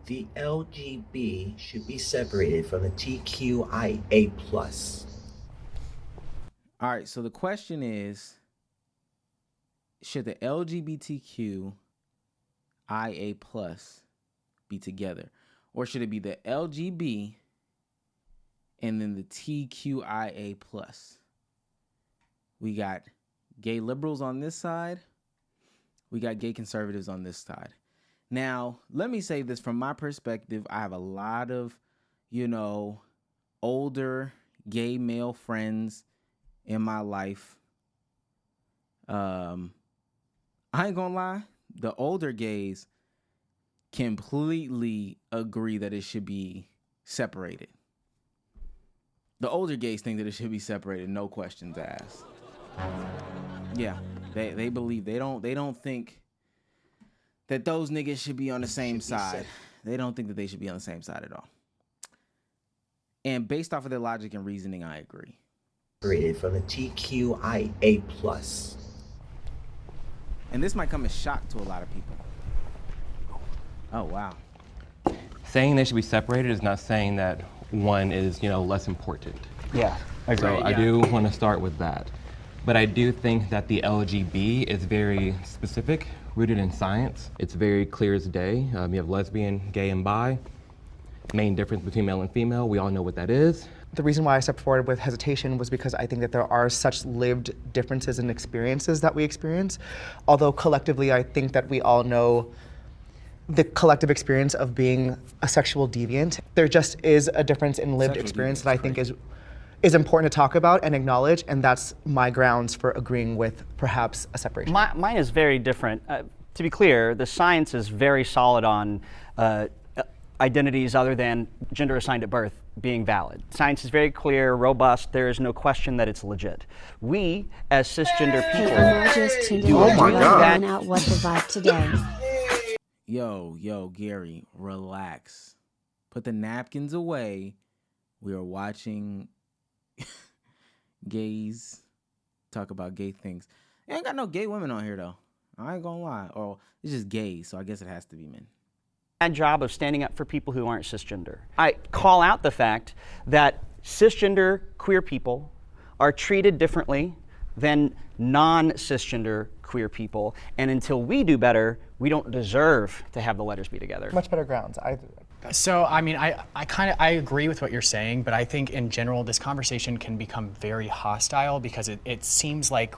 The LGB should be separated from the TQIA plus. All right, so the question is, should the LGBTQIA plus be together? Or should it be the LGB and then the TQIA plus? We got gay liberals on this side. We got gay conservatives on this side. Now, let me say this from my perspective. I have a lot of, older gay male friends in my life. I ain't gonna lie, the older gays completely agree that it should be separated. The older gays think that it should be separated, no questions asked. Yeah, they believe they don't think that those niggas should be on the same side. They don't think that they should be on the same side at all. And based off of their logic and reasoning, I agree. Separated from the TQIA plus. And this might come as shock to a lot of people. Oh, wow. Saying they should be separated is not saying that one is, less important. Yeah, I agree. So I do want to start with that. But I do think that the LGB is very specific, rooted in science. It's very clear as day. You have lesbian, gay, and bi. Main difference between male and female, we all know what that is. The reason why I stepped forward with hesitation was because I think that there are such lived differences in experiences that we experience. Although collectively, I think that we all know the collective experience of being a sexual deviant. There just is a difference in lived experience that I think is important to talk about and acknowledge, and that's my grounds for agreeing with perhaps a separation. Mine is very different. To be clear, the science is very solid on identities other than gender assigned at birth being valid. Science is very clear, robust. There is no question that it's legit. We, as cisgender people, out what the vibe today. Yo, Gary, relax. Put the napkins away. We are watching gays talk about gay things. Ain't got no gay women on here though. I ain't gonna lie. Or it's just gays, so I guess it has to be men. Bad job of standing up for people who aren't cisgender. I call out the fact that cisgender queer people are treated differently than non-cisgender queer people, and until we do better, we don't deserve to have the letters be together. Much better grounds. So, I mean, I agree with what you're saying, but I think in general, this conversation can become very hostile because it seems like,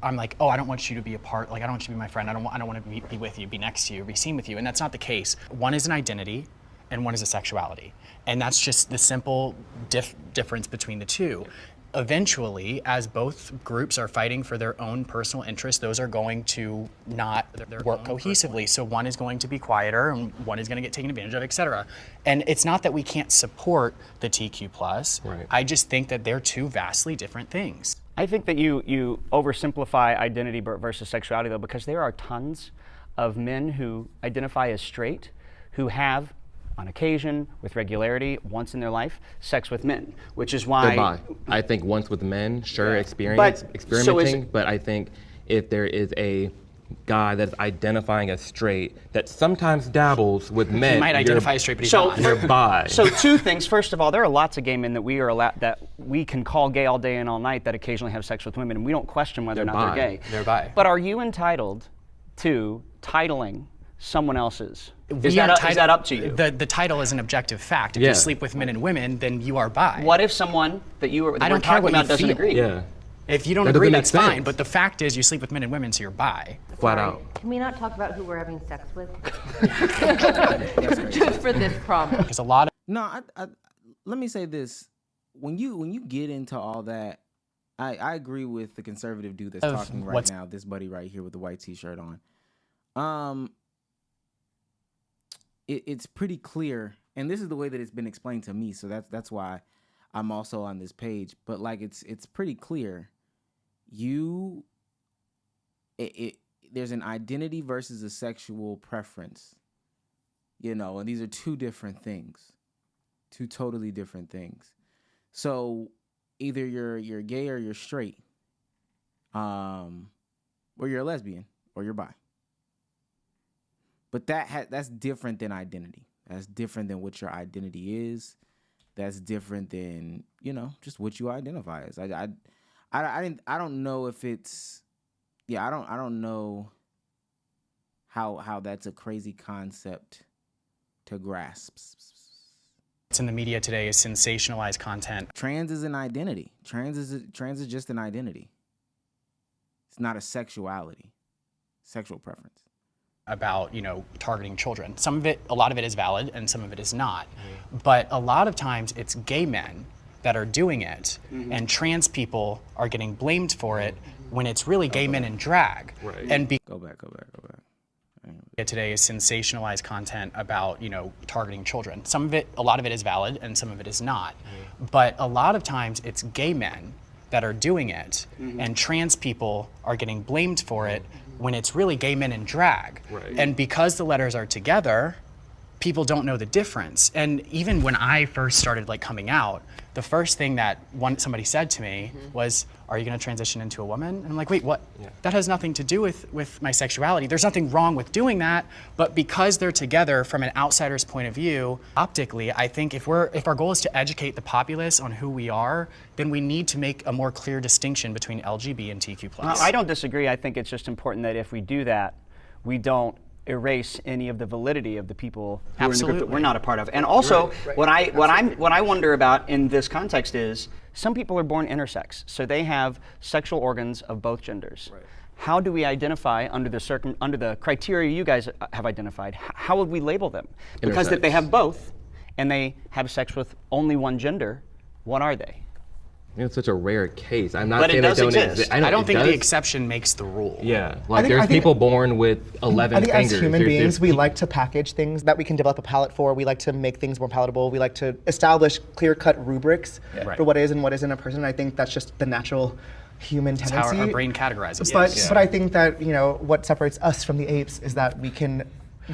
I'm like, oh, I don't want you to be a part, like, I don't want you to be my friend, I don't want to be with you, be next to you, be seen with you, and that's not the case. One is an identity, and one is a sexuality. And that's just the simple difference between the two. Eventually, as both groups are fighting for their own personal interests, those are going to not work cohesively. So one is going to be quieter, and one is going to get taken advantage of, et cetera. And it's not that we can't support the TQ+. Right. I just think that they're two vastly different things. I think that you oversimplify identity versus sexuality, though, because there are tons of men who identify as straight who have, on occasion, with regularity, once in their life, sex with men, which is why... They're bi. I think once with men, sure, experimenting, but I think if there is a guy that's identifying as straight that sometimes dabbles with men... He might identify as straight, but he's not. You're bi. So two things. First of all, there are lots of gay men that we can call gay all day and all night that occasionally have sex with women, and we don't question whether or not they're gay. They're bi. But are you entitled to titling someone else's? Is Is that up to you? The title is an objective fact. If you sleep with men and women, then you are bi. What if someone that you were I don't care talking what about you doesn't feel. agree? Yeah. If you don't That agree, doesn't make that's fine. sense. But the fact is, you sleep with men and women, so you're bi. Flat out. Can we not talk about who we're having sex with? Just for this problem. Because a lot of No, let me say this. When you get into all that, I agree with the conservative dude that's talking right now, this buddy right here with the white t-shirt on. It's pretty clear, and this is the way that it's been explained to me, so that's why I'm also on this page. But like it's pretty clear. There's an identity versus a sexual preference. And these are two different things. Two totally different things. So either you're gay or you're straight. Or you're a lesbian or you're bi. But that's different than identity. That's different than what your identity is. That's different than, you know, just what you identify as. I don't know if it's, yeah, I don't know how that's a crazy concept to grasp. It's in the media today is sensationalized content. Trans is an identity. Trans is just an identity. It's not a sexuality, sexual preference. About, you know, targeting children. Some of it, a lot of it is valid and some of it is not. But a lot of times it's gay men that are doing it and trans people are getting blamed for it when it's really gay men in drag. Right. And Go back. today is sensationalized content about, you know, targeting children. Some of it, a lot of it is valid and some of it is not. But a lot of times it's gay men that are doing it and trans people are getting blamed for it when it's really gay men in drag. Right. And because the letters are together, people don't know the difference. And even when I first started like coming out, the first thing that somebody said to me was, "Are you going to transition into a woman?" And I'm like, "Wait, what? Yeah. That has nothing to do with my sexuality. There's nothing wrong with doing that, but because they're together from an outsider's point of view, optically, I think if our goal is to educate the populace on who we are, then we need to make a more clear distinction between LGB and TQ+. I don't disagree. I think it's just important that if we do that, we don't erase any of the validity of the people who are in the group that we're not a part of. And also, what I wonder about in this context is some people are born intersex, so they have sexual organs of both genders. Right. How do we identify under the criteria you guys have identified? How would we label them? Because if they have both and they have sex with only one gender, what are they? It's such a rare case. I'm not But it saying they does don't exist. exist. I don't think it the does. exception makes the rule. Yeah, like I there's think- people born with 11 I think fingers. as human There's beings, we people- like to package things that we can develop a palette for. We like to make things more palatable. We like to establish clear-cut rubrics Right. for what is and what isn't a person. I think that's just the natural human That's tendency. how our brain categorizes But things. but I think that, you know, what separates us from the apes is that we can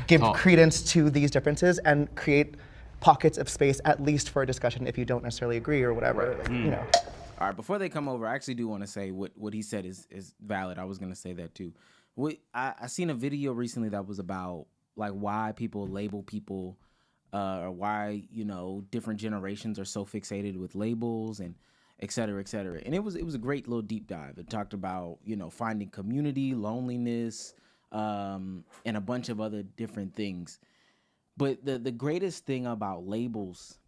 give Talk. credence to these differences and create pockets of space, at least for a discussion, if you don't necessarily agree or whatever. Like, you know. All right, before they come over, I actually do want to say what he said is valid. I was going to say that too. I seen a video recently that was about like why people label people or why, you know, different generations are so fixated with labels and et cetera, et cetera. And it was a great little deep dive. It talked about, you know, finding community, loneliness, and a bunch of other different things. But the greatest thing about labels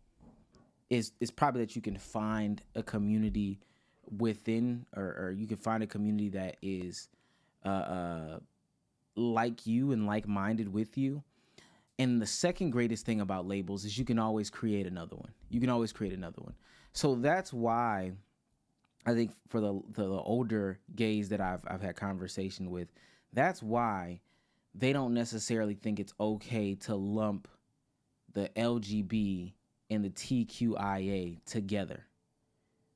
is probably that you can find a community within, or you can find a community that is like you and like-minded with you. And the second greatest thing about labels is you can always create another one. So that's why I think for the older gays that I've had conversation with, that's why they don't necessarily think it's okay to lump the LGB and the TQIA together.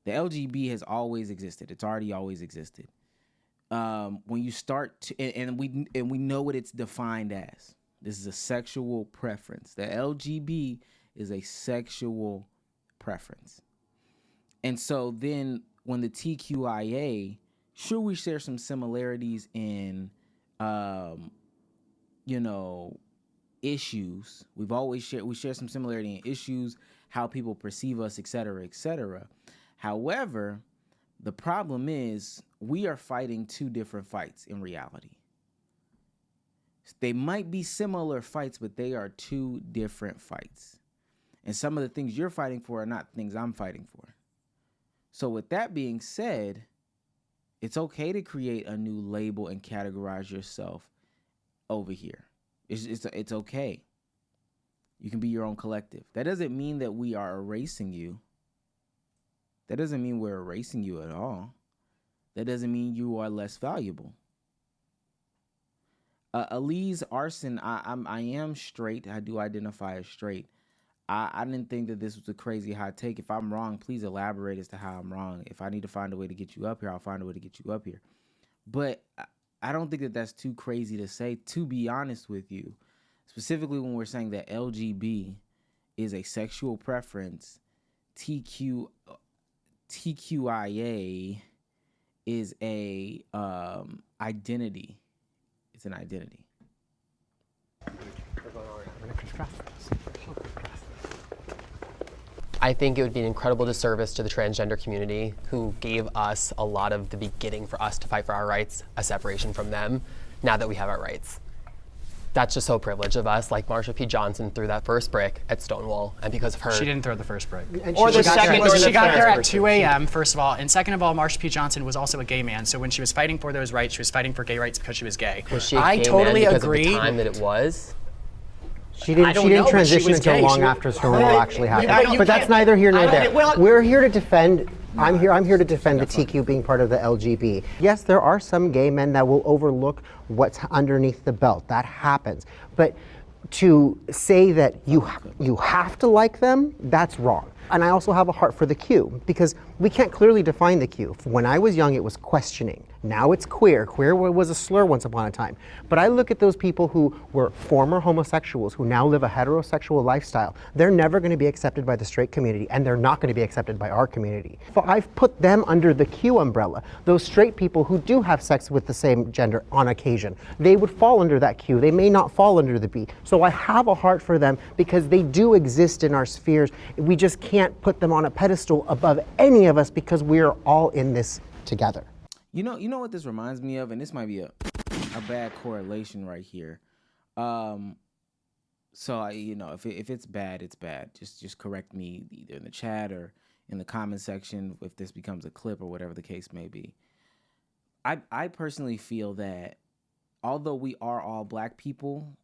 The LGB has always existed. It's already always existed. When you start to, and we know what it's defined as. This is a sexual preference. The LGB is a sexual preference. And so then when the TQIA, sure, we share some similarities in, you know, issues. We share some similarity in issues, how people perceive us, et cetera, et cetera. However, the problem is we are fighting two different fights in reality. They might be similar fights, but they are two different fights. And some of the things you're fighting for are not things I'm fighting for. So with that being said, it's okay to create a new label and categorize yourself over here. It's okay. You can be your own collective. That doesn't mean that we are erasing you. That doesn't mean we're erasing you at all. That doesn't mean you are less valuable. Elise Arson, I am straight. I do identify as straight. I didn't think that this was a crazy hot take. If I'm wrong, please elaborate as to how I'm wrong. If I need to find a way to get you up here, I'll find a way to get you up here. But I don't think that that's too crazy to say, to be honest with you. Specifically when we're saying that LGB is a sexual preference, TQIA is a identity. It's an identity. I think it would be an incredible disservice to the transgender community who gave us a lot of the beginning for us to fight for our rights, a separation from them, now that we have our rights. That's just so privileged of us, like Marsha P. Johnson threw that first brick at Stonewall, and because of her. She didn't throw the first brick. Or the second or the She got there third. at 2 a.m., first of all, and second of all, Marsha P. Johnson was also a gay man, so when she was fighting for those rights, she was fighting for gay rights because she was gay. Was she a I gay totally man because agree. of the time that it was? She didn't don't know, but she transition was until gay. long She- after Stonewall actually I happened. don't- But that's neither here nor I don't- there. well- We're here to defend. I'm here to defend the TQ being part of the LGB. Yes, there are some gay men that will overlook what's underneath the belt. That happens. But to say that you have to like them, that's wrong. And I also have a heart for the Q, because we can't clearly define the Q. When I was young, it was questioning. Now it's queer. Queer was a slur once upon a time. But I look at those people who were former homosexuals who now live a heterosexual lifestyle. They're never going to be accepted by the straight community, and they're not going to be accepted by our community. So I've put them under the Q umbrella. Those straight people who do have sex with the same gender on occasion, they would fall under that Q. They may not fall under the B. So I have a heart for them because they do exist in our spheres. We just can't put them on a pedestal above any of us because we're all in this together. You know what this reminds me of, and this might be a bad correlation right here. So if it's bad, it's bad. Just correct me either in the chat or in the comment section if this becomes a clip or whatever the case may be. I personally feel that although we are all black people,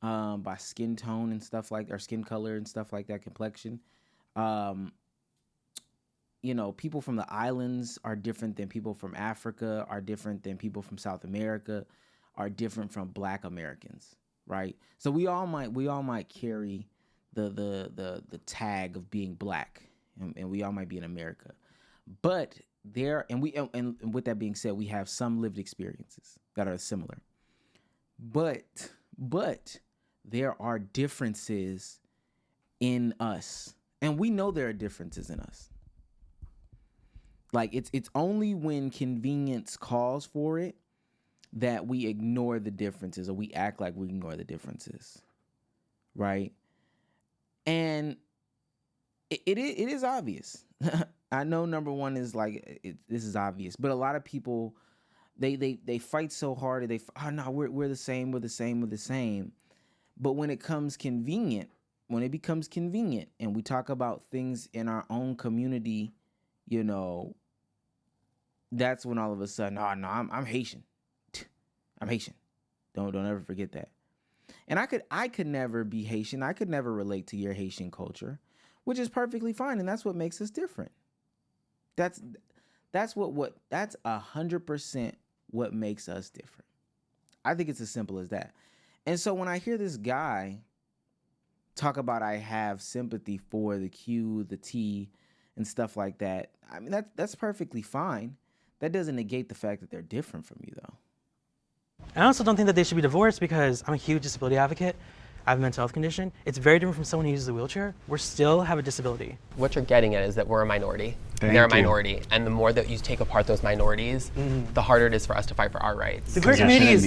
by skin tone and stuff like, or skin color and stuff like that, complexion, people from the islands are different than people from Africa, are different than people from South America, are different from Black Americans, right? So we all might carry the tag of being black, and we all might be in America, but and with that being said, we have some lived experiences that are similar, but there are differences in us, and we know there are differences in us. Like it's only when convenience calls for it that we ignore the differences, or we act like we ignore the differences, right? And it is obvious. I know number one is like this is obvious, but a lot of people they fight so hard. We're the same. But when it becomes convenient, and we talk about things in our own community, that's when all of a sudden, I'm Haitian. I'm Haitian. Don't ever forget that. And I could never be Haitian. I could never relate to your Haitian culture, which is perfectly fine, and that's what makes us different. That's 100% what makes us different. I think it's as simple as that. And so when I hear this guy talk about I have sympathy for the Q, the T, and stuff like that, I mean that's perfectly fine. That doesn't negate the fact that they're different from you, though. I also don't think that they should be divorced because I'm a huge disability advocate. I have a mental health condition. It's very different from someone who uses a wheelchair. We still have a disability. What you're getting at is that we're a minority. They're a minority. And the more that you take apart those minorities, the harder it is for us to fight for our rights. The queer community is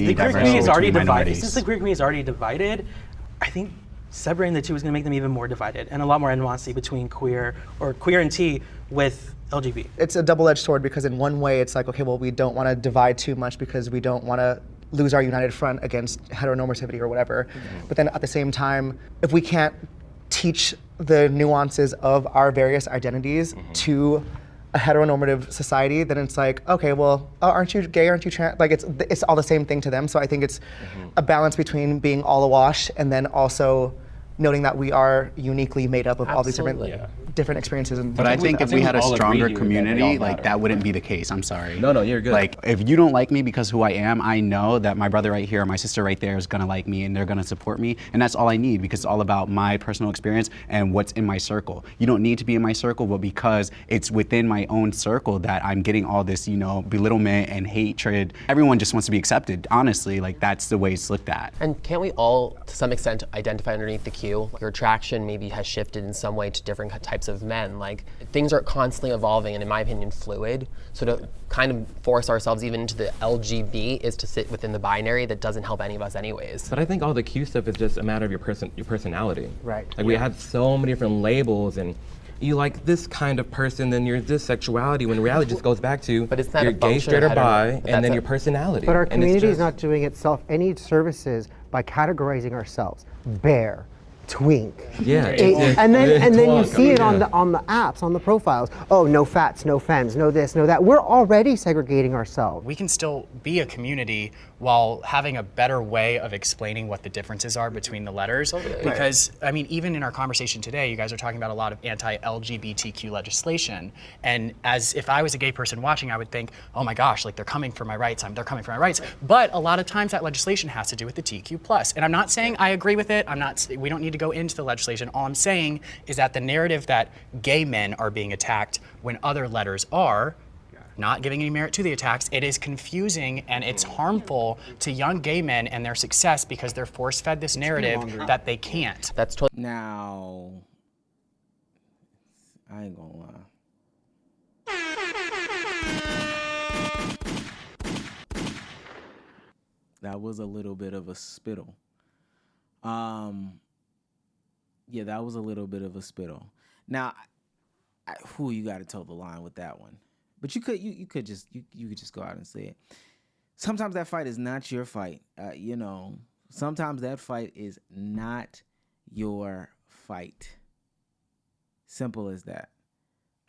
already divided. Since the queer community is already divided, I think separating the two is going to make them even more divided and a lot more animosity between queer and T with LGB. It's a double-edged sword because in one way it's like, okay, well, we don't want to divide too much because we don't want to lose our united front against heteronormativity or whatever. But then at the same time, if we can't teach the nuances of our various identities to a heteronormative society, then it's like, okay, well, aren't you gay? Aren't you trans? Like it's all the same thing to them. So I think it's a balance between being all awash and then also noting that we are uniquely made up of all these different experiences. But I think if we had a stronger community, like that wouldn't be the case. I'm sorry. No, you're good. Like if you don't like me because who I am, I know that my brother right here or my sister right there is gonna like me and they're gonna support me, and that's all I need because it's all about my personal experience and what's in my circle. You don't need to be in my circle, but because it's within my own circle that I'm getting all this, belittlement and hatred. Everyone just wants to be accepted. Honestly, like that's the way it's looked at. And can't we all, to some extent, identify underneath the Q? Your attraction maybe has shifted in some way to different types of men. Like things are constantly evolving and in my opinion fluid. So to kind of force ourselves even into the LGB is to sit within the binary that doesn't help any of us anyways. But I think all the Q stuff is just a matter of your personality. Right. Like we have so many different labels and you like this kind of person, then you're this sexuality, when reality just goes back to But it's not you're a gay, function straight, of or bi, hetero- but and then that's your personality. But our And it's community is just- not doing itself any services by categorizing ourselves. Bear, twink. Yeah. And then you see it on Yeah. the apps, on the profiles. Oh, no fats, no femmes, no this, no that. We're already segregating ourselves. We can still be a community while having a better way of explaining what the differences are between the letters. Because, I mean, even in our conversation today, you guys are talking about a lot of anti-LGBTQ legislation. And as if I was a gay person watching, I would think, oh my gosh, like they're coming for my rights, they're coming for my rights. But a lot of times that legislation has to do with the TQ+. And I'm not saying I agree with it. We don't need to go into the legislation. All I'm saying is that the narrative that gay men are being attacked when other letters are, not giving any merit to the attacks, it is confusing and it's harmful to young gay men and their success because they're force-fed this narrative that they can't. That's totally. Now, I ain't gonna lie. That was a little bit of a spittle. Yeah, that was a little bit of a spittle. Now, you got to toe the line with that one. But you could just go out and say it. Sometimes that fight is not your fight. Sometimes that fight is not your fight. Simple as that.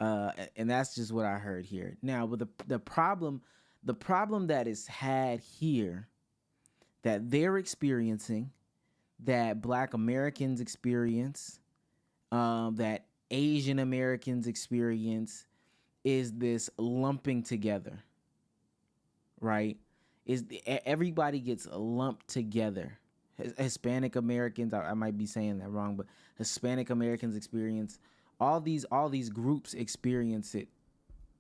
And that's just what I heard here. Now, with the problem that is had here, that they're experiencing, that Black Americans experience, that Asian Americans experience, is this lumping together, right? Everybody gets lumped together. Hispanic Americans, I might be saying that wrong, but Hispanic Americans experience, all these groups experience it.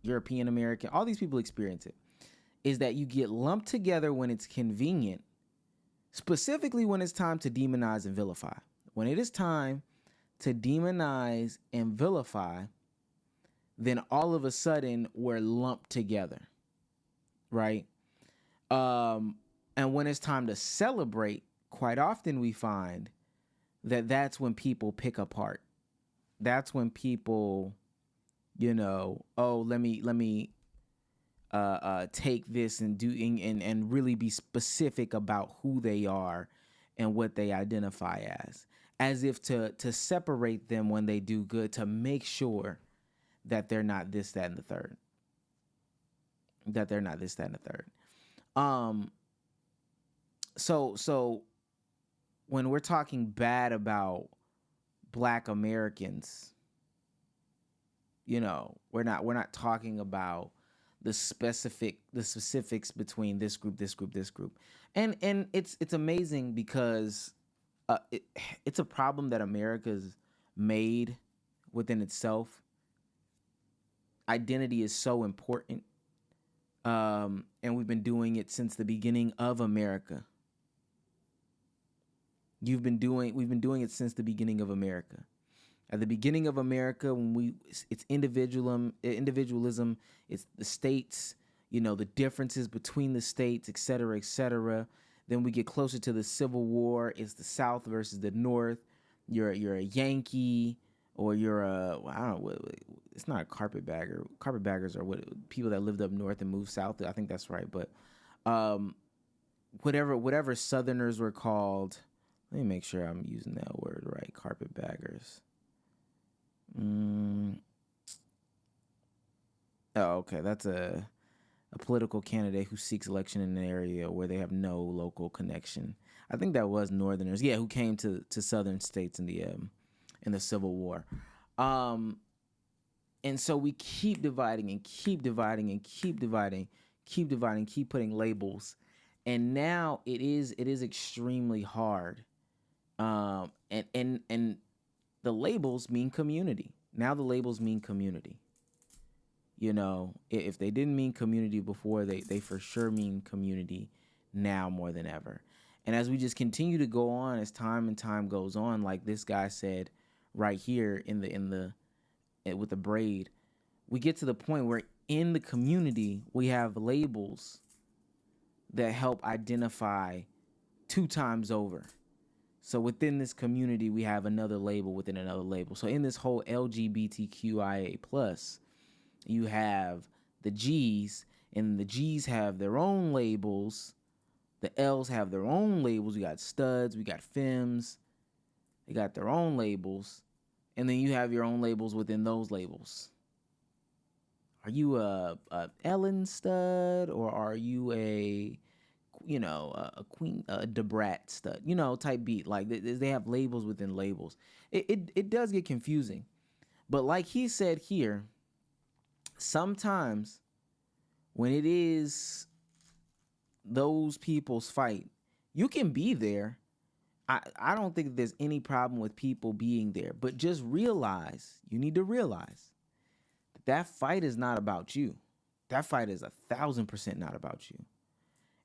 European American, all these people experience it. Is that you get lumped together when it's convenient, specifically when it's time to demonize and vilify. When it is time to demonize and vilify, then all of a sudden we're lumped together, right? And when it's time to celebrate, quite often we find that that's when people pick apart. That's when people, let me take this and and really be specific about who they are and what they identify as if to separate them when they do good, to make sure that they're not this, that, and the third. So when we're talking bad about Black Americans, we're not talking about the specifics between this group. And it's amazing because it's a problem that America's made within itself. Identity is so important. And we've been doing it since the beginning of America. We've been doing it since the beginning of America. At the beginning of America, it's individualism, it's the states, the differences between the states, et cetera, et cetera. Then we get closer to the Civil War. It's the South versus the North. You're a Yankee, or you're I don't know. It's not a carpetbagger. Carpetbaggers are what people that lived up north and moved south. I think that's right. But whatever Southerners were called. Let me make sure I'm using that word right. Carpetbaggers. Oh, okay. That's a political candidate who seeks election in an area where they have no local connection. I think that was Northerners. Yeah, who came to Southern states in the Civil War. And so we keep dividing and keep dividing and keep dividing, keep putting labels. And now it is extremely hard. And the labels mean community. Now the labels mean community. If they didn't mean community before, they for sure mean community now more than ever. And as we just continue to go on, as time and time goes on, like this guy said right here with the braid, we get to the point where in the community we have labels that help identify 2 times over. So within this community, we have another label within another label. So in this whole LGBTQIA+, you have the G's, and the G's have their own labels. The L's have their own labels. We got studs, we got femmes. They got their own labels. And then you have your own labels within those labels. Are you a Ellen stud, or are you a Queen, a Debrat stud, type beat? Like they have labels within labels. It does get confusing. But like he said here, sometimes when it is those people's fight, you can be there. I don't think there's any problem with people being there, but just you need to realize that fight is not about you. That fight is 1,000% not about you.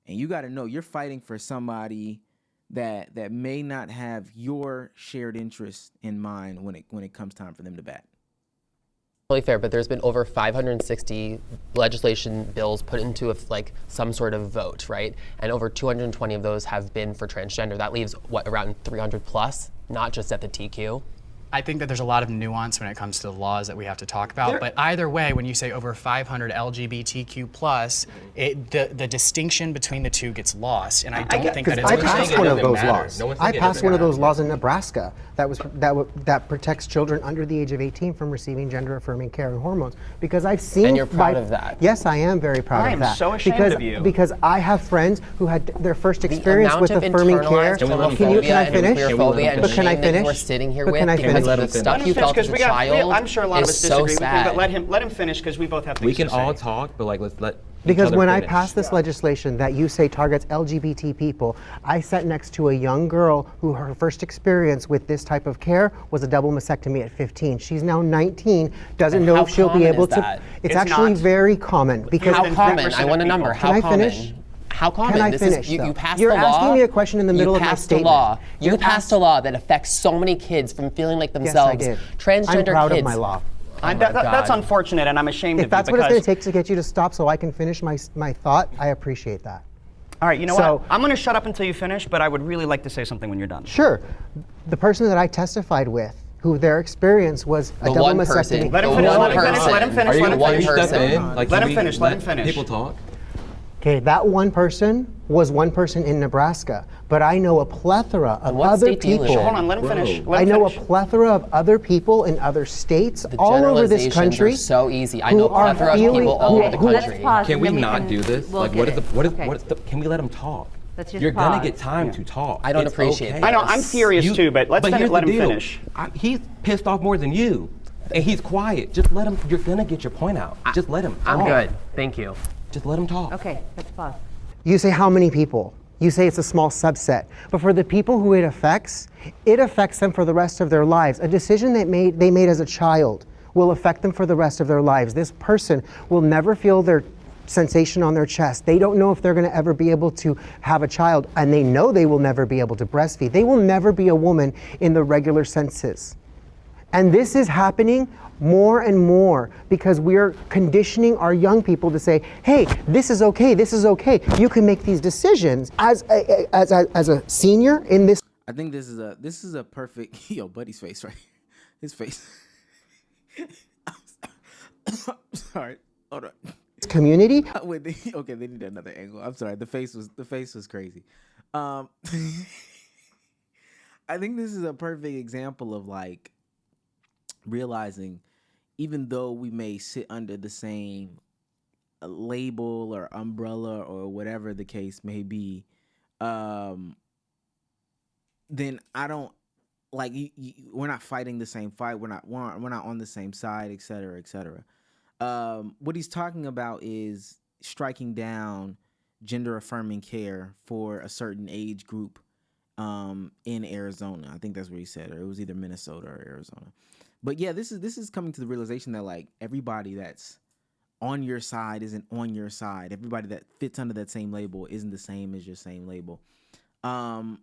And you got to know you're fighting for somebody that may not have your shared interest in mind when it comes time for them to bat. Totally fair, but there's been over 560 legislation bills put into some sort of vote, right? And over 220 of those have been for transgender. That leaves around 300 plus, not just at the TQ. I think that there's a lot of nuance when it comes to the laws that we have to talk about. But either way, when you say over 500 LGBTQ plus, the distinction between the two gets lost, and I don't think that it's. I passed one of those laws. I passed one of those laws in Nebraska that protects children under the age of 18 from receiving gender-affirming care and hormones. Because I've seen. And you're proud of that. Yes, I am very proud of that. I am so ashamed of you. Because I have friends who had their first experience with affirming care. Can I finish? But can I finish? We're sitting here But can I finish? The stuff you felt as a child I'm sure a lot of us is so disagree with him, sad. but let him finish because we both have things We can to say. all talk, but let's let. Because when I passed this legislation that you say targets LGBT people, I sat next to a young girl who her first experience with this type of care was a double mastectomy at 15. She's now 19, doesn't know if she'll be able to. It's actually very common. Because how common? I want a number. How common? Can I finish? How common? Can I finish? You passed You're the law. asking me a question in the middle of my statement. You passed a law that affects so many kids from feeling like themselves. Yes, I did. Transgender I'm proud kids. of my law. That's unfortunate, and I'm ashamed of you. If that's what it's going to take to get you to stop so I can finish my thought, I appreciate that. All right, you know what? I'm going to shut up until you finish, but I would really like to say something when you're done. Sure. The person that I testified with, who their experience was a double mastectomy. Let him finish. Let him finish. Let him finish. Let him finish. Let him finish. People talk. Okay, that one person was one person in Nebraska, but I know a plethora of other people. Hold on, let him finish. I know a plethora of other people in other states all over this country. Are so easy. I know a plethora of people all over the country. Can we not do this? Like, can we let them talk? You're gonna get time to talk. I don't appreciate that. I know, I'm furious too, but let him finish. He's pissed off more than you, and he's quiet. Just let him. You're gonna get your point out. Just let him. I'm good. Thank you. Just let him talk. Okay, let's pause. You say how many people? You say it's a small subset. But for the people who it affects them for the rest of their lives. A decision they made as a child will affect them for the rest of their lives. This person will never feel their sensation on their chest. They don't know if they're going to ever be able to have a child, and they know they will never be able to breastfeed. They will never be a woman in the regular senses. And this is happening more and more because we're conditioning our young people to say, hey, this is okay, this is okay. You can make these decisions. As a senior in this. I think this is a perfect, Buddy's face, right? His face. Sorry, hold on. Community. Wait, they need another angle. I'm sorry. The face was crazy. I think this is a perfect example of like realizing, even though we may sit under the same label or umbrella or whatever the case may be, then I don't like we're not fighting the same fight. We're not on the same side, et cetera, et cetera. What he's talking about is striking down gender affirming care for a certain age group in Arizona. I think that's what he said, or it was either Minnesota or Arizona. But yeah, this is coming to the realization that like everybody that's on your side isn't on your side. Everybody that fits under that same label isn't the same as your same label. I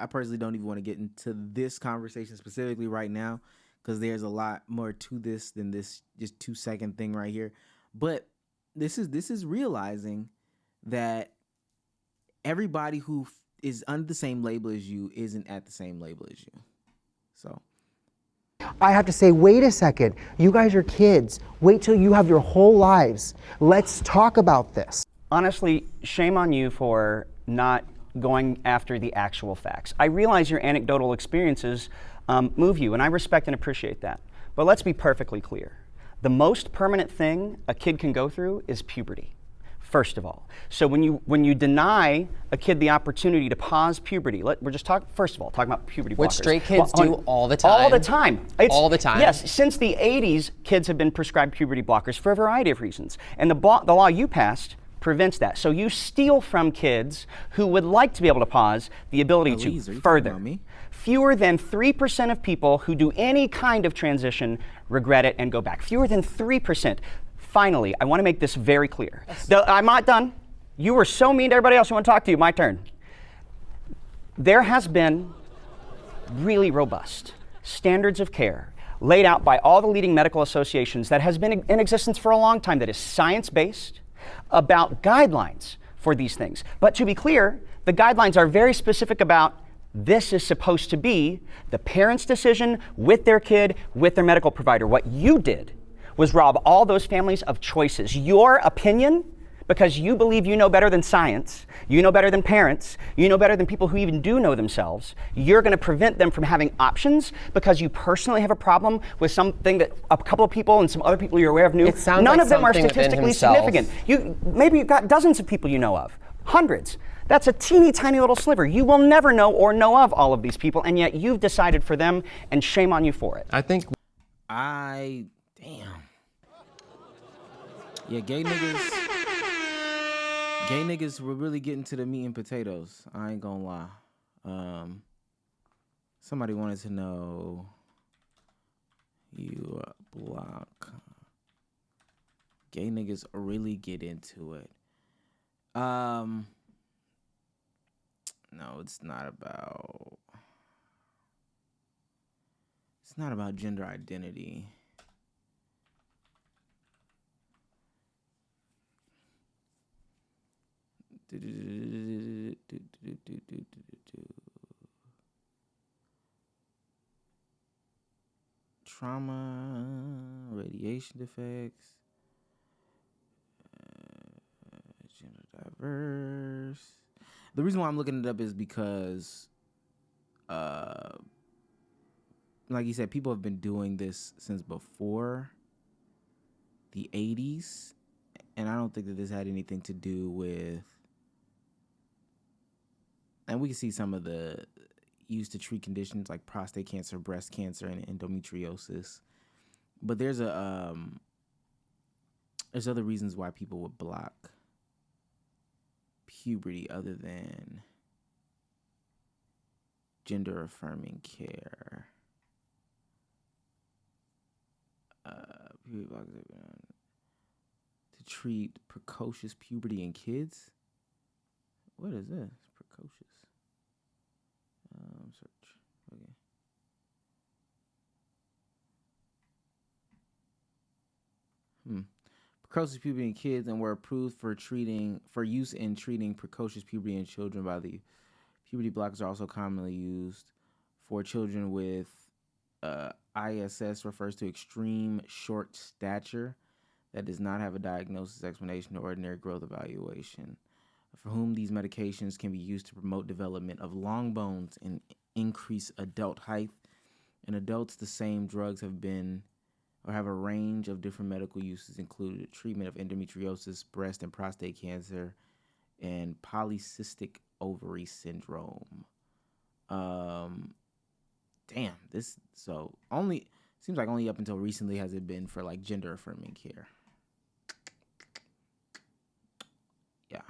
personally don't even want to get into this conversation specifically right now, because there's a lot more to this than this just 2-second thing right here. But this is realizing that everybody who is under the same label as you isn't at the same label as you. So I have to say, wait a second. You guys are kids. Wait till you have your whole lives. Let's talk about this. Honestly, shame on you for not going after the actual facts. I realize your anecdotal experiences move you, and I respect and appreciate that. But let's be perfectly clear. The most permanent thing a kid can go through is puberty, first of all. So when you deny a kid the opportunity to pause puberty, we're just talking about puberty blockers. Which straight kids do all the time. All the time. All the time. Yes, since the 80s, kids have been prescribed puberty blockers for a variety of reasons. And the law you passed prevents that. So you steal from kids who would like to be able to pause the ability to further. Fewer than 3% of people who do any kind of transition regret it and go back. Fewer than 3%. Finally, I want to make this very clear. I'm not done. You were so mean to everybody else who want to talk to you. My turn. There has been really robust standards of care laid out by all the leading medical associations that has been in existence for a long time, that is science-based, about guidelines for these things. But to be clear, the guidelines are very specific about this is supposed to be the parent's decision with their kid, with their medical provider. What you did was rob all those families of choices. Your opinion, because you believe you know better than science, you know better than parents, you know better than people who even do know themselves, you're going to prevent them from having options because you personally have a problem with something that a couple of people and some other people you're aware of knew. It sounds None like of them are something within statistically himself. significant. Maybe you've got dozens of people you know of, hundreds. That's a teeny tiny little sliver. You will never know or know of all of these people, and yet you've decided for them, and shame on you for it. I think damn. Yeah, gay niggas were really getting to the meat and potatoes. I ain't gonna lie. Somebody wanted to know you block. Gay niggas really get into it. No, it's not about gender identity. Trauma, radiation defects, gender diverse. The reason why I'm looking it up is because, like you said, people have been doing this since before the 80s, and I don't think that this had anything to do with, and we can see some of the used to treat conditions like prostate cancer, breast cancer, and endometriosis. But there's other reasons why people would block puberty other than gender affirming care. Puberty blockers to treat precocious puberty in kids. What is this? Precocious. Search. Okay. Precocious puberty in kids, and were approved for use in treating precocious puberty in children by the puberty blockers are also commonly used for children with ISS, refers to extreme short stature that does not have a diagnosis, explanation, or ordinary growth evaluation, for whom these medications can be used to promote development of long bones and increase adult height. In adults, the same drugs have a range of different medical uses, including treatment of endometriosis, breast and prostate cancer, and polycystic ovary syndrome. Seems like only up until recently has it been for like gender affirming care. Yeah.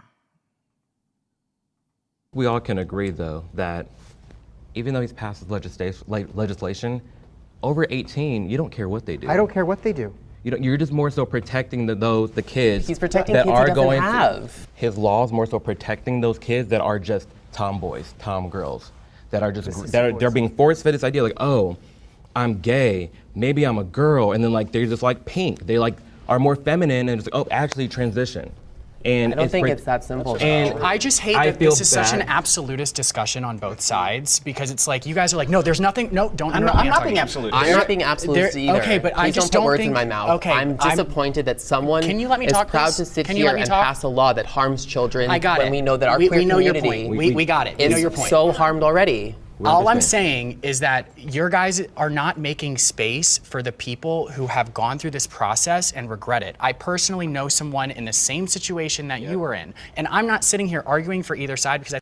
we all can agree, though, that even though he's passed his legislation, over 18, you don't care what they do. I don't care what they do. You're just more so protecting the kids. He's protecting that kids are he doesn't going have. His laws more so protecting those kids that are just tomboys, tomgirls, that are just they're being force-fed this idea like, oh, I'm gay, maybe I'm a girl, and then like they're just like pink. They like are more feminine and just like, oh, actually transition. And I don't think break- it's that simple. And though. I just hate I that feel this is such an bad. absolutist discussion on both sides because it's like you guys are like, no, there's nothing. No, don't. I'm interrupt not, me, I'm not talking. being absolute. I'm not being absolute there- either. okay, but I Please just don't put don't words think- in my mouth. okay, I'm disappointed that someone Can you let me is talk, proud please? to sit Can you here let me and talk? pass a law that harms children I got when it. we know that our we queer know your community point. We got it. We is know your point. so harmed already. All I'm saying is that your guys are not making space for the people who have gone through this process and regret it. I personally know someone in the same situation that you were in, and I'm not sitting here arguing for either side because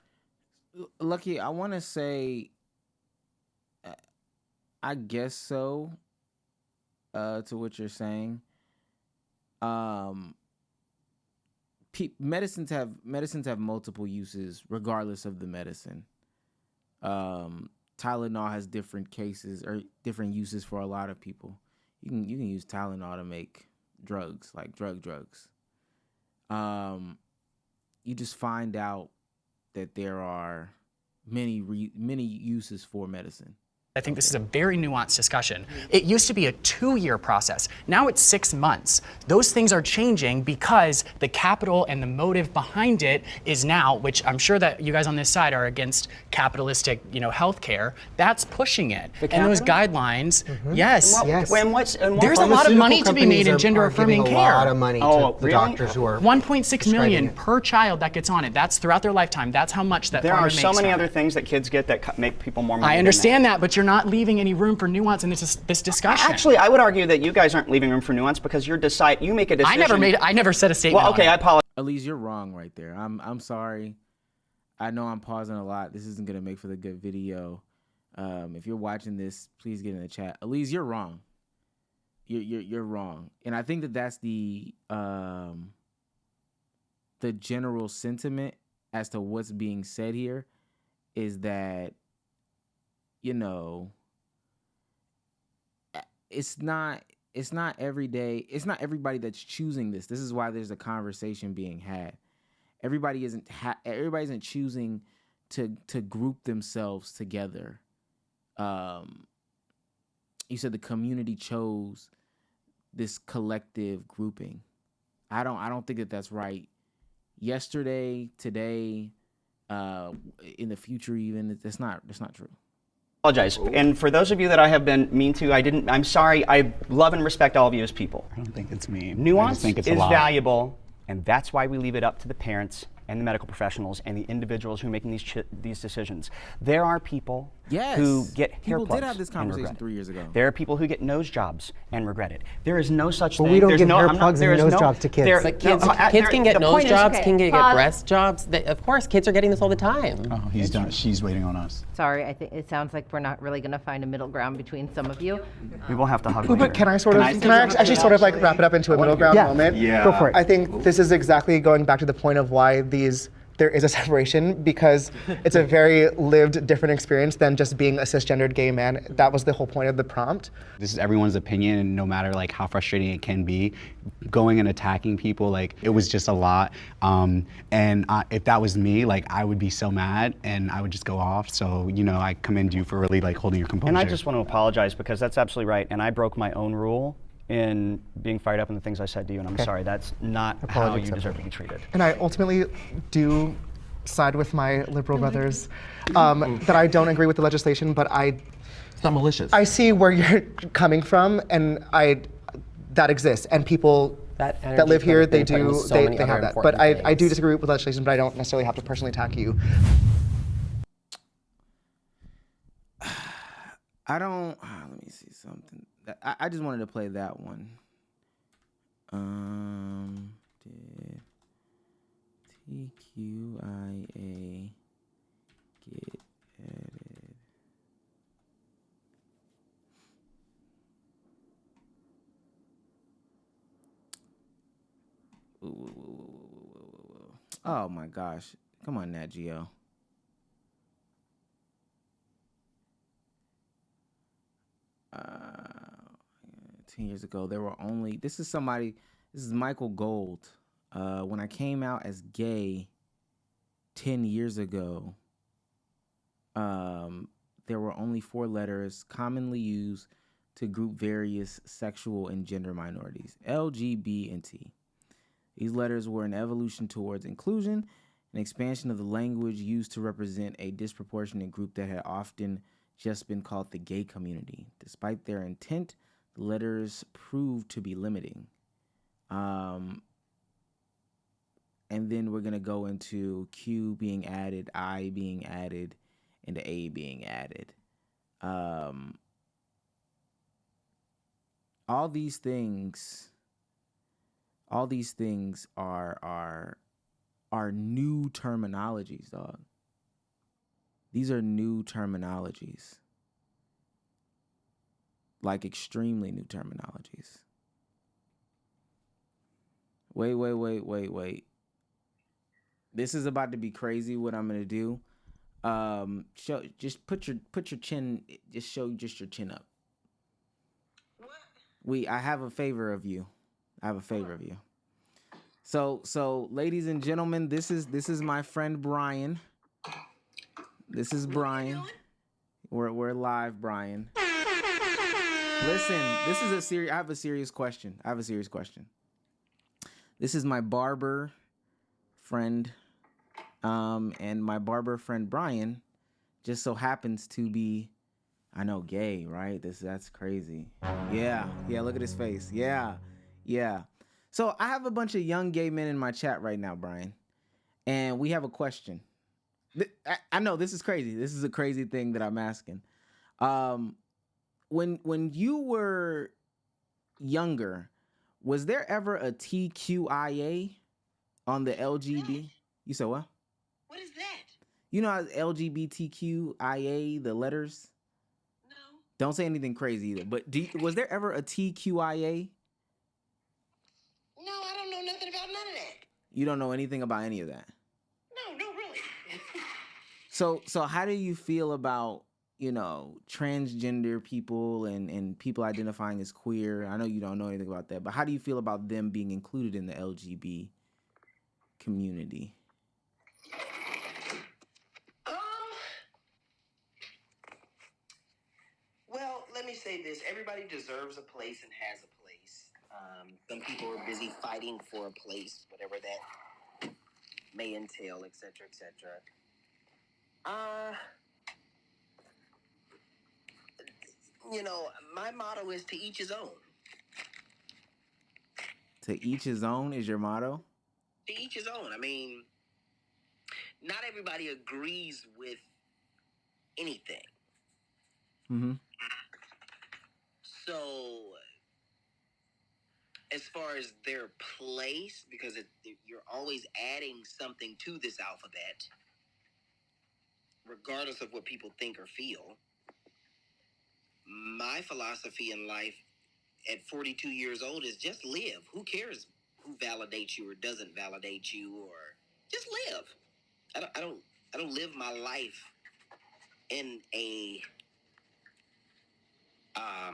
Lucky, I want to say, I guess so. To what you're saying, medicines have multiple uses regardless of the medicine. Tylenol has different cases or different uses for a lot of people. You can use Tylenol to make drugs, like drugs. You just find out that there are many uses for medicine. I think this is a very nuanced discussion. It used to be a 2-year process. Now it's 6 months. Those things are changing because the capital and the motive behind it is now, which I'm sure that you guys on this side are against capitalistic, healthcare. That's pushing it. And those guidelines, yes. Yes. There's a lot of money to be made in gender-affirming giving care. a lot of money to the doctors who are 1.6 million prescribing it. per child that gets on it. That's throughout their lifetime. That's how much that There are pharma so makes many from other it. things that kids get that make people more money. I than understand that, but you're not leaving any room for nuance in this discussion. Actually, I would argue that you guys aren't leaving room for nuance because you make a decision. I never said a statement. Well, okay, on I it. apologize. Elise, you're wrong right there. I'm sorry. I know I'm pausing a lot. This isn't gonna make for the good video. If you're watching this, please get in the chat. Elise, you're wrong. You're wrong, and I think that's the general sentiment as to what's being said here is that it's not every day. It's not everybody that's choosing this. This is why there's a conversation being had. Everybody isn't choosing to group themselves together. You said the community chose this collective grouping. I don't think that that's right. Yesterday, today, in the future, even that's not true. Apologize. And for those of you that I have been mean to, I'm sorry. I love and respect all of you as people. I don't think it's mean. I Nuance just think it's a is lot. valuable, and that's why we leave it up to the parents and the medical professionals and the individuals who are making these decisions. There are people who get hair People plugs did have this and conversation regret it. 3 years ago. There are people who get nose jobs and regret it. There is no such But thing. we don't There's give no, hair I'm not- plugs and there is nose no- jobs to kids. there- Like no, kids can get the nose point is- jobs, Okay, can get pause. breast jobs. Of course, kids are getting this all the time. Oh, he's done. She's waiting on us. Sorry, I think it sounds like we're not really going to find a middle ground between some of you. We will have to hug But later. can I actually sort of like wrap it up into a middle ground Yeah. moment? Yeah. Go for it. I think this is exactly going back to the point of why there is a separation, because it's a very lived, different experience than just being a cisgendered gay man. That was the whole point of the prompt. This is everyone's opinion, and no matter like how frustrating it can be, going and attacking people, like it was just a lot. If that was me, like I would be so mad and I would just go off. So I commend you for really like holding your composure. And I just want to apologize because that's absolutely right. And I broke my own rule in being fired up in the things I said to you, and I'm sorry. That's not how Apology you accepted. deserve to be treated. And I ultimately do side with my liberal brothers that I don't agree with the legislation, but It's not malicious. I see where you're coming from, and that exists, and people That that energy live could here, have they been put into do, so they many other have that. important But I do things. disagree with legislation, but I don't necessarily have to personally attack you. I don't. Let me see something. I just wanted to play that one. Did TQIA get added? Ooh. Oh my gosh! Come on, Nat Geo. Uh, 10 years ago, there were only. This is Michael Gold. When I came out as gay 10 years ago, there were only 4 letters commonly used to group various sexual and gender minorities: L, G, B, and T. These letters were an evolution towards inclusion, an expansion of the language used to represent a disproportionate group that had often just been called the gay community. Despite their intent, the letters proved to be limiting. And then we're going to go into Q being added, I being added, and the A being added. All these things are new terminologies, dog. These are new terminologies. Like extremely new terminologies. Wait. This is about to be crazy what I'm gonna do. Just put your chin, show your chin up. What? I have a favor of you. So ladies and gentlemen, this is my friend Brian. This is Brian. We're live, Brian. Listen, this is I have a serious question. This is my barber friend, and my barber friend Brian just so happens to be, I know, gay, right? That's crazy. Yeah, look at his face. Yeah. So I have a bunch of young gay men in my chat right now, Brian, and we have a question. I know this is crazy. This is a crazy thing that I'm asking. When you were younger, was there ever a TQIA on the LGB? What? You said what? What is that? You know how LGBTQIA, the letters? No. Don't say anything crazy either. But was there ever a TQIA? No, I don't know nothing about none of that. You don't know anything about any of that? No, really. So how do you feel about, transgender people and people identifying as queer? I know you don't know anything about that, but how do you feel about them being included in the LGB community? Well, let me say this. Everybody deserves a place and has a place. Some people are busy fighting for a place, whatever that may entail, etc., etc. My motto is to each his own. To each his own is your motto? To each his own. I mean, not everybody agrees with anything. Mm-hmm. So, as far as their place, because you're always adding something to this alphabet, regardless of what people think or feel, my philosophy in life at 42 years old is just live. Who cares who validates you or doesn't validate you, or just live. I don't live my life in a I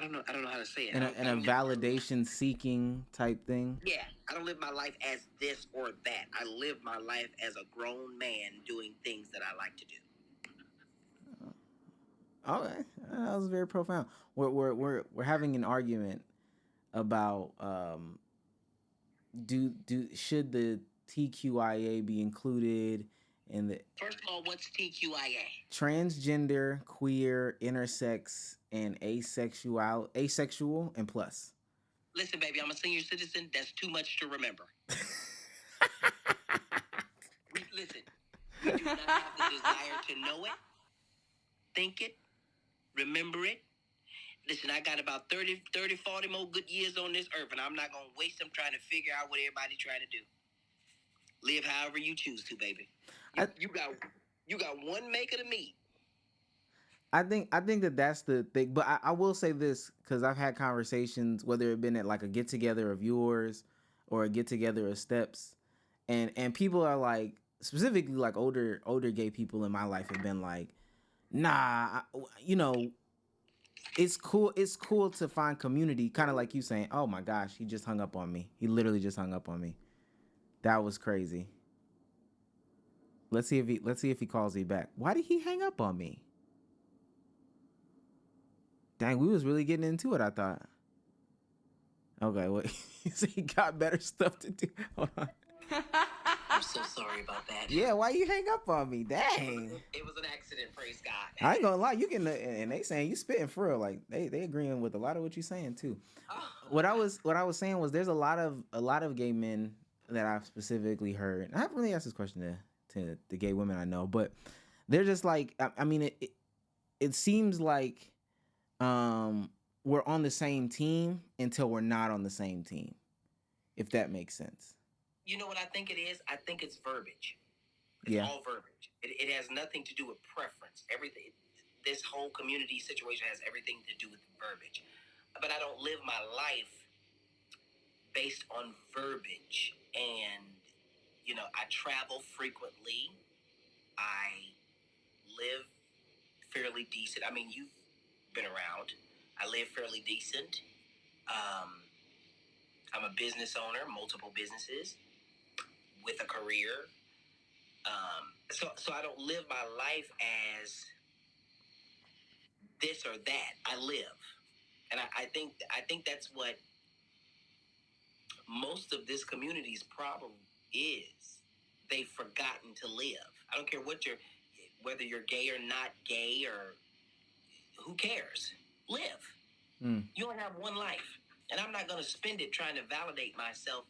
don't know how to say it. In a validation seeking type thing? Yeah, I don't live my life as this or that. I live my life as a grown man doing things that I like to do. Okay, that was very profound. We're having an argument about should the TQIA be included in the... First of all, what's TQIA? Transgender, queer, intersex, and asexual, and plus. Listen, baby, I'm a senior citizen. That's too much to remember. Listen, we do not have the desire to know it, think it, remember it. Listen, I got about 30, 40 more good years on this earth, and I'm not going to waste them trying to figure out what everybody's trying to do. Live however you choose to, baby. You got one maker to meet. I think that's the thing. But I will say this, because I've had conversations, whether it been at like a get together of yours or a get together of Steps, and people are like, specifically like older gay people in my life have been like, nah, it's cool to find community, kind of like you saying, oh my gosh, he just hung up on me. He literally just hung up on me. That was crazy. Let's see if he calls me back. Why did he hang up on me? Dang, we was really getting into it, I thought. Okay, wait. He got better stuff to do. Hold on. I'm so sorry about that. Yeah, why you hang up on me? Dang. It was an accident, praise God. I ain't gonna lie, you getting and they saying you spitting for real. Like they agreeing with a lot of what you saying too. What I was saying was there's a lot of gay men that I've specifically heard. I haven't really asked this question to the gay women I know, but they're just like I mean it seems like we're on the same team until we're not on the same team. If that makes sense. You know what I think it is? I think it's verbiage. It's all verbiage. It has nothing to do with preference. Everything. This whole community situation has everything to do with verbiage. But I don't live my life based on verbiage. And, you know, I travel frequently. I live fairly decent. I mean, you've been around. I live fairly decent. I'm a business owner, multiple businesses with a career. So I don't live my life as this or that. I live. And I think that's what most of this community's problem is. They've forgotten to live. I don't care whether you're gay or not gay, or who cares? Live. You only have one life. And I'm not going to spend it trying to validate myself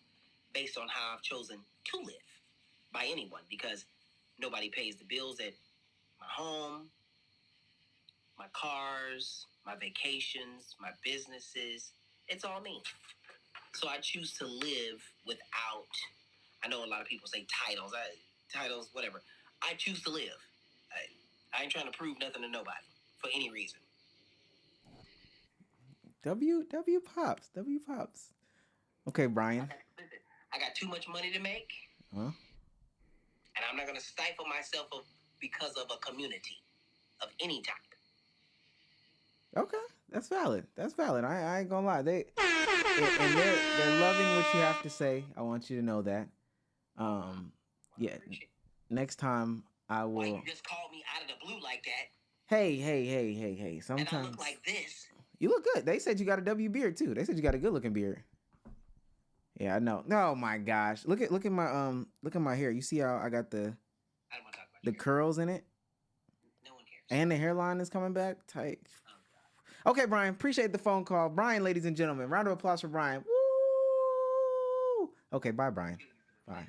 based on how I've chosen to live by anyone, because nobody pays the bills at my home, my cars, my vacations, my businesses. It's all me. So I choose to live without, I know a lot of people say titles, whatever. I choose to live. I ain't trying to prove nothing to nobody for any reason. W Pops. Okay, Brian. Listen, I got too much money to make, Huh? and I'm not going to stifle myself because of a community of any type. Okay, that's valid. I ain't gonna lie. They're loving what you have to say. I want you to know that. Yeah. Next time I will. Why you just called me out of the blue like that? Hey. Sometimes And I look like this. you look good. They said you got a W beard too. They said you got a good looking beard. Yeah, I know. Oh my gosh. Look at my hair. You see how I got the curls in it? No one cares. And the hairline is coming back tight. Okay, Brian, appreciate the phone call. Brian, ladies and gentlemen, round of applause for Brian. Woo! Okay, bye, Brian. Bye.